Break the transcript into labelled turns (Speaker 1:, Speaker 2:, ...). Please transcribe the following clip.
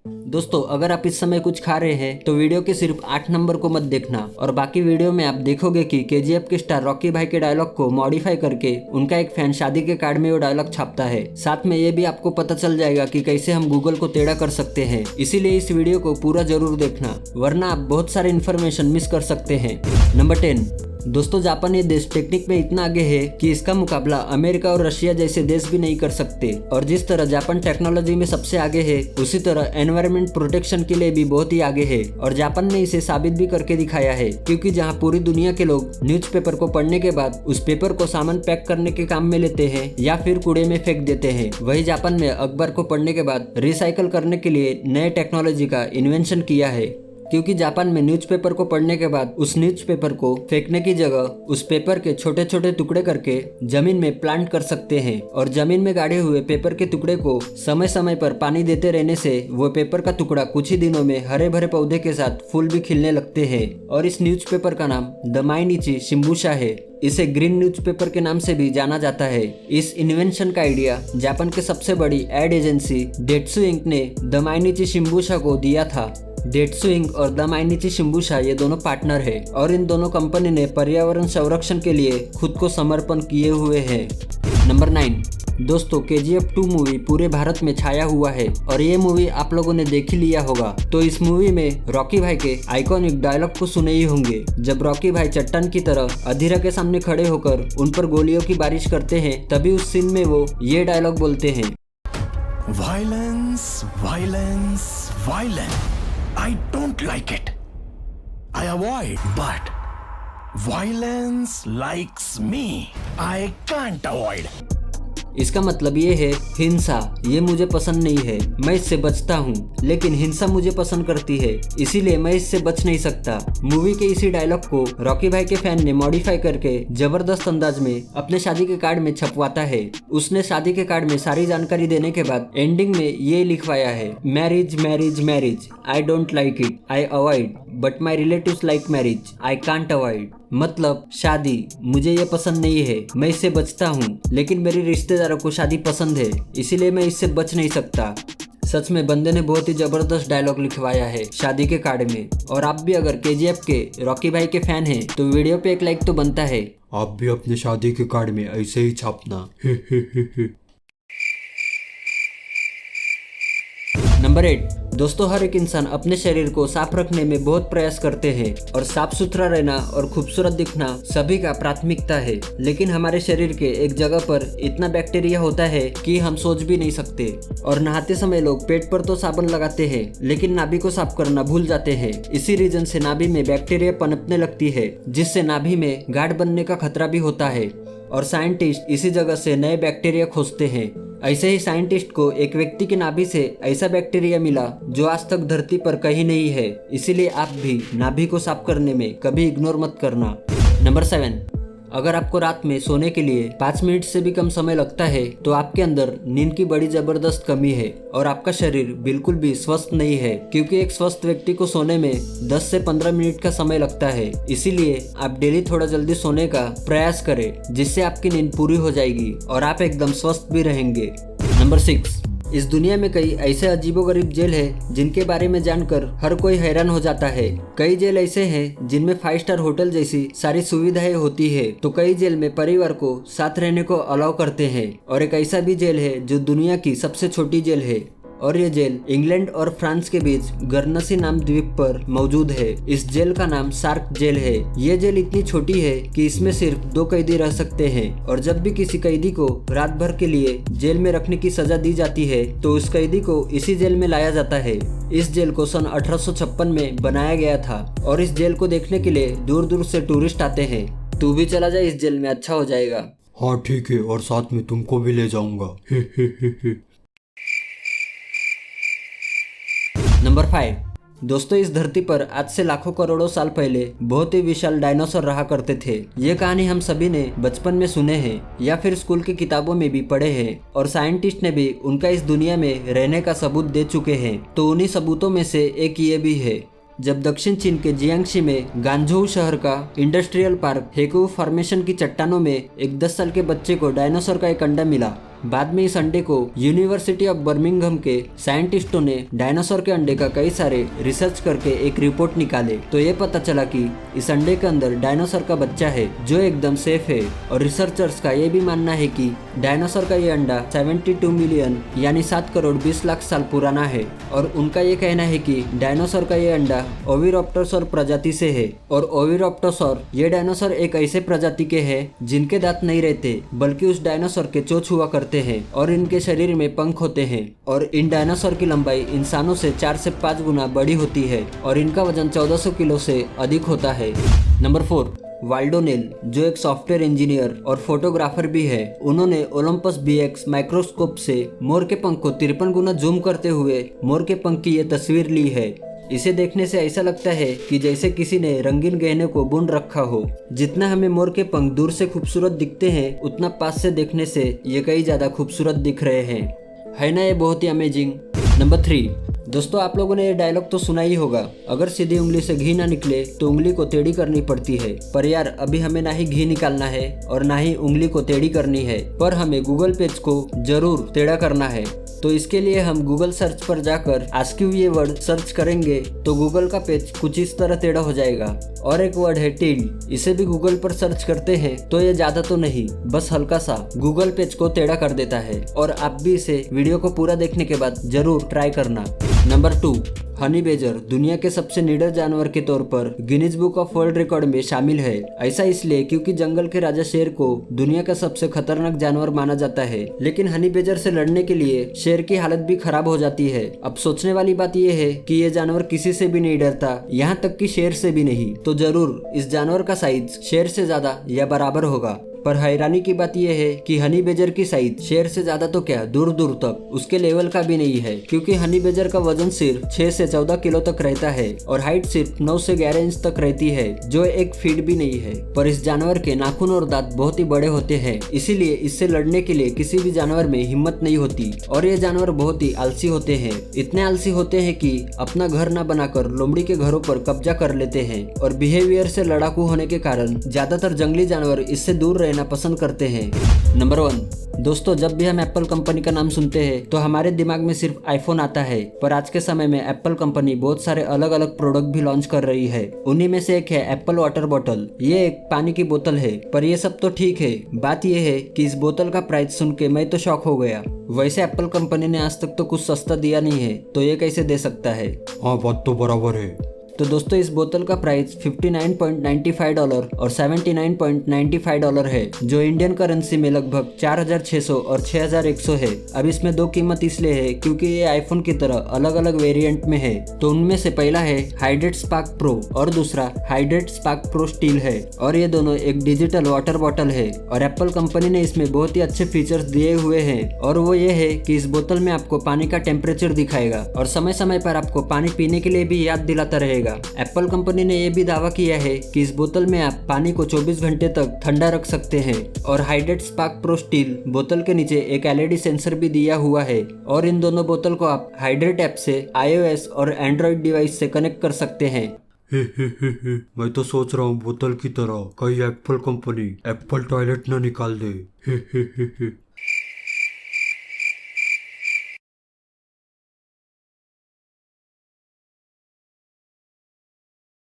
Speaker 1: दोस्तों अगर आप इस समय कुछ खा रहे हैं तो वीडियो के सिर्फ 8 नंबर को मत देखना, और बाकी वीडियो में आप देखोगे कि केजीएफ के स्टार रॉकी भाई के डायलॉग को मॉडिफाई करके उनका एक फैन शादी के कार्ड में वो डायलॉग छापता है। साथ में ये भी आपको पता चल जाएगा कि कैसे हम गूगल को टेढ़ा कर सकते हैं। इसीलिए इस वीडियो को पूरा जरूर देखना, वरना आप बहुत सारे इन्फॉर्मेशन मिस कर सकते हैं। नंबर 10। दोस्तों जापान ये देश टेक्निक में इतना आगे है कि इसका मुकाबला अमेरिका और रशिया जैसे देश भी नहीं कर सकते। और जिस तरह जापान टेक्नोलॉजी में सबसे आगे है, उसी तरह एनवायरनमेंट प्रोटेक्शन के लिए भी बहुत ही आगे है। और जापान ने इसे साबित भी करके दिखाया है, क्योंकि जहां पूरी दुनिया के लोग न्यूज़पेपर को पढ़ने के बाद उस पेपर को सामान पैक करने के काम में लेते हैं या फिर कूड़े में फेंक देते हैं, वही जापान ने अखबार को पढ़ने के बाद रिसाइकल करने के लिए नए टेक्नोलॉजी का इन्वेंशन किया है। क्योंकि जापान में न्यूज़पेपर को पढ़ने के बाद उस न्यूज़पेपर को फेंकने की जगह उस पेपर के छोटे छोटे टुकड़े करके जमीन में प्लांट कर सकते हैं, और जमीन में गाड़े हुए पेपर के टुकड़े को समय समय पर पानी देते रहने से वो पेपर का टुकड़ा कुछ ही दिनों में हरे भरे पौधे के साथ फूल भी खिलने लगते हैं। और इस न्यूज़पेपर का नाम द माइनिची शिंबुशा है। इसे ग्रीन न्यूज़पेपर के नाम से भी जाना जाता है। इस इन्वेंशन का आइडिया जापान के सबसे बड़ी एड एजेंसी डेट्सू इंक ने द माइनिची शिंबुशा को दिया था। डेट्सू इंक और द माइनिची शिंबुशा ये दोनों पार्टनर है, और इन दोनों कंपनी ने पर्यावरण संरक्षण के लिए खुद को समर्पण किए हुए हैं। नंबर 9। दोस्तों केजीएफ 2 मूवी पूरे भारत में छाया हुआ है, और ये मूवी आप लोगों ने देख ही लिया होगा। तो इस मूवी में रॉकी भाई के आइकॉनिक डायलॉग को सुने ही होंगे, जब रॉकी भाई चट्टान की तरह अधीरा के सामने खड़े होकर उन पर गोलियों की बारिश करते हैं, तभी उस सीन में वो ये डायलॉग बोलते हैं,
Speaker 2: violence violence violence, I don't like it. I avoid, but violence likes me. I can't avoid.
Speaker 1: इसका मतलब ये है हिंसा ये मुझे पसंद नहीं है, मैं इससे बचता हूँ, लेकिन हिंसा मुझे पसंद करती है, इसीलिए मैं इससे बच नहीं सकता। मूवी के इसी डायलॉग को रॉकी भाई के फैन ने मॉडिफाई करके जबरदस्त अंदाज में अपने शादी के कार्ड में छपवाता है। उसने शादी के कार्ड में सारी जानकारी देने के बाद एंडिंग में ये लिखवाया है, marriage marriage marriage, I don't like it, I avoid, but my relatives like marriage, I can't avoid. मतलब शादी मुझे ये पसंद नहीं है, मैं इससे बचता हूँ, लेकिन मेरे रिश्तेदारों को शादी पसंद है, इसीलिए मैं इससे बच नहीं सकता। सच में बंदे ने बहुत ही जबरदस्त डायलॉग लिखवाया है शादी के कार्ड में। और आप भी अगर केजीएफ के रॉकी भाई के फैन हैं तो वीडियो पे एक लाइक तो बनता है।
Speaker 3: आप भी अपने शादी के कार्ड में ऐसे ही छापना।
Speaker 1: नंबर 8। दोस्तों हर एक इंसान अपने शरीर को साफ रखने में बहुत प्रयास करते हैं, और साफ सुथरा रहना और खूबसूरत दिखना सभी का प्राथमिकता है। लेकिन हमारे शरीर के एक जगह पर इतना बैक्टीरिया होता है कि हम सोच भी नहीं सकते। और नहाते समय लोग पेट पर तो साबुन लगाते हैं, लेकिन नाभि को साफ करना भूल जाते हैं। इसी रीजन से नाभि में बैक्टीरिया पनपने लगती है, जिससे नाभि में गांठ बनने का खतरा भी होता है, और साइंटिस्ट इसी जगह से नए बैक्टीरिया खोजते हैं। ऐसे ही साइंटिस्ट को एक व्यक्ति की नाभि से ऐसा बैक्टीरिया मिला जो आज तक धरती पर कहीं नहीं है, इसीलिए आप भी नाभि को साफ करने में कभी इग्नोर मत करना। नंबर 7। अगर आपको रात में सोने के लिए 5 मिनट से भी कम समय लगता है तो आपके अंदर नींद की बड़ी जबरदस्त कमी है, और आपका शरीर बिल्कुल भी स्वस्थ नहीं है, क्योंकि एक स्वस्थ व्यक्ति को सोने में 10 से 15 मिनट का समय लगता है। इसीलिए आप डेली थोड़ा जल्दी सोने का प्रयास करें, जिससे आपकी नींद पूरी हो जाएगी और आप एकदम स्वस्थ भी रहेंगे। नंबर 6। इस दुनिया में कई ऐसे अजीबोगरीब जेल है जिनके बारे में जानकर हर कोई हैरान हो जाता है। कई जेल ऐसे हैं जिनमें 5 स्टार होटल जैसी सारी सुविधाएं होती है, तो कई जेल में परिवार को साथ रहने को अलाउ करते हैं। और एक ऐसा भी जेल है जो दुनिया की सबसे छोटी जेल है, और ये जेल इंग्लैंड और फ्रांस के बीच गर्नसी नाम द्वीप पर मौजूद है। इस जेल का नाम सार्क जेल है। ये जेल इतनी छोटी है कि इसमें सिर्फ 2 कैदी रह सकते हैं, और जब भी किसी कैदी को रात भर के लिए जेल में रखने की सजा दी जाती है तो उस कैदी को इसी जेल में लाया जाता है। इस जेल को सन 1856 में बनाया गया था, और इस जेल को देखने के लिए दूर दूर से टूरिस्ट आते हैं। तू भी चला जाए इस जेल में, अच्छा हो जाएगा।
Speaker 3: हाँ ठीक है, और साथ में तुमको भी ले जाऊंगा।
Speaker 1: नंबर 5। दोस्तों इस धरती पर आज से लाखों करोड़ों साल पहले बहुत ही विशाल डायनासोर रहा करते थे। ये कहानी हम सभी ने बचपन में सुने हैं या फिर स्कूल की किताबों में भी पढ़े हैं, और साइंटिस्ट ने भी उनका इस दुनिया में रहने का सबूत दे चुके हैं। तो उन्हीं सबूतों में से एक ये भी है, जब दक्षिण चीन के जियांगशी में गांझोउ शहर का इंडस्ट्रियल पार्क हेकु फॉर्मेशन की चट्टानों में एक 10 साल के बच्चे को डायनासोर का एक अंडा मिला। बाद में इस अंडे को यूनिवर्सिटी ऑफ बर्मिंघम के साइंटिस्टों ने डायनासोर के अंडे का कई सारे रिसर्च करके एक रिपोर्ट निकाले तो ये पता चला कि इस अंडे के अंदर डायनासोर का बच्चा है जो एकदम सेफ है। और रिसर्चर्स का ये भी मानना है कि डायनासोर का ये अंडा 72 मिलियन यानी 7 करोड़ 20 लाख साल पुराना है। और उनका ये कहना है कि डायनासोर का ये अंडा ओविराप्टोसॉर प्रजाति से है। और ओविराप्टोसॉर ये डायनासोर एक ऐसे प्रजाति के है जिनके दांत नहीं रहते बल्कि उस डायनासोर के चोंच हुआ करते हैं और इनके शरीर में पंख होते हैं। और इन डायनासोर की लंबाई इंसानों से 4 से 5 गुना बड़ी होती है और इनका वजन 1400 किलो से अधिक होता है। नंबर 4, वाल्डो नेल जो एक सॉफ्टवेयर इंजीनियर और फोटोग्राफर भी है। उन्होंने ओलंपस BX माइक्रोस्कोप से मोर के पंख को 53 गुना जूम करते हुए मोर के पंख की ये तस्वीर ली है। इसे देखने से ऐसा लगता है कि जैसे किसी ने रंगीन गहने को बुन रखा हो। जितना हमें मोर के पंख दूर से खूबसूरत दिखते हैं उतना पास से देखने से ये कई ज्यादा खूबसूरत दिख रहे हैं, है ना ये बहुत ही अमेजिंग। नंबर 3, दोस्तों आप लोगों ने ये डायलॉग तो सुना ही होगा, अगर सीधी उंगली से घी ना निकले तो उंगली को टेढ़ी करनी पड़ती है। पर यार अभी हमें ना ही घी निकालना है और ना ही उंगली को टेढ़ी करनी है, पर हमें गूगल पेज को जरूर टेढ़ा करना है। तो इसके लिए हम गूगल सर्च पर जाकर आस्क यू ये वर्ड सर्च करेंगे तो गूगल का पेज कुछ इस तरह टेढ़ा हो जाएगा। और एक वर्ड है टिल्ड, इसे भी गूगल पर सर्च करते हैं तो ये ज्यादा तो नहीं बस हल्का सा गूगल पेज को टेढ़ा कर देता है। और आप भी इसे वीडियो को पूरा देखने के बाद जरूर ट्राई करना। नंबर 2, हनी बेजर दुनिया के सबसे निडर जानवर के तौर पर Guinness book of world record में शामिल है। ऐसा इसलिए क्योंकि जंगल के राजा शेर को दुनिया का सबसे खतरनाक जानवर माना जाता है। लेकिन हनी बेजर से लड़ने के लिए शेर की हालत भी खराब हो जाती है। अब सोचने वाली बात यह है कि ये जानवर किसी से भी नहीं डरता, यहाँ तक कि शेर से भी नहीं। तो जरूर इस जानवर का साइज शेर से ज्यादा या बराबर होगा। पर हैरानी की बात यह है कि हनी बेजर की साइज शेर से ज्यादा तो क्या दूर दूर तक उसके लेवल का भी नहीं है, क्योंकि हनी बेजर का वजन सिर्फ 6 से 14 किलो तक रहता है और हाइट सिर्फ 9 से 11 इंच तक रहती है, जो 1 फीट भी नहीं है। पर इस जानवर के नाखून और दांत बहुत ही बड़े होते हैं, इसीलिए इससे लड़ने के लिए किसी भी जानवर में हिम्मत नहीं होती। और ये जानवर बहुत ही आलसी होते हैं, इतने आलसी होते हैं कि अपना घर न बनाकर लोमड़ी के घरों पर कब्जा कर लेते हैं। और बिहेवियर से लड़ाकू होने के कारण ज्यादातर जंगली जानवर इससे दूर रहना पसंद करते हैं। नंबर 1, दोस्तों जब भी हम एप्पल कंपनी का नाम सुनते हैं तो हमारे दिमाग में सिर्फ आईफोन आता है, पर आज के समय में एप्पल कंपनी बहुत सारे अलग अलग प्रोडक्ट भी लॉन्च कर रही है। उन्हीं में से एक है एप्पल वाटर बॉटल। ये एक पानी की बोतल है, पर ये सब तो ठीक है, बात यह है कि इस बोतल का प्राइस सुन के मैं तो शॉक हो गया। वैसे एप्पल कंपनी ने आज तक तो कुछ सस्ता दिया नहीं है, तो ये कैसे दे सकता है।
Speaker 3: हाँ बात तो बराबर है।
Speaker 1: तो दोस्तों इस बोतल का प्राइस $59.95 और $79.95 है, जो इंडियन करेंसी में लगभग 4600 और 6100 है। अब इसमें दो कीमत इसलिए है क्योंकि ये आईफोन की तरह अलग अलग वेरिएंट में है। तो उनमें से पहला है हाइड्रेट स्पार्क प्रो और दूसरा हाइड्रेट स्पार्क प्रो स्टील है। और ये दोनों एक डिजिटल वाटर बॉटल है और एप्पल कंपनी ने इसमें बहुत ही अच्छे फीचर्स दिए हुए हैं। और वो ये है कि इस बोतल में आपको पानी का टेम्परेचर दिखाएगा और समय समय पर आपको पानी पीने के लिए भी याद दिलाता रहेगा। एप्पल कंपनी ने यह भी दावा किया है कि इस बोतल में आप पानी को 24 घंटे तक ठंडा रख सकते हैं। और हाइड्रेट स्पार्क प्रो स्टील बोतल के नीचे एक LED सेंसर भी दिया हुआ है। और इन दोनों बोतल को आप हाइड्रेट ऐप से iOS और एंड्रॉइड डिवाइस से कनेक्ट कर सकते हैं।
Speaker 3: मैं तो सोच रहा हूँ बोतल की तरह कहीं एप्पल कंपनी एप्पल टॉयलेट ना निकाल दे।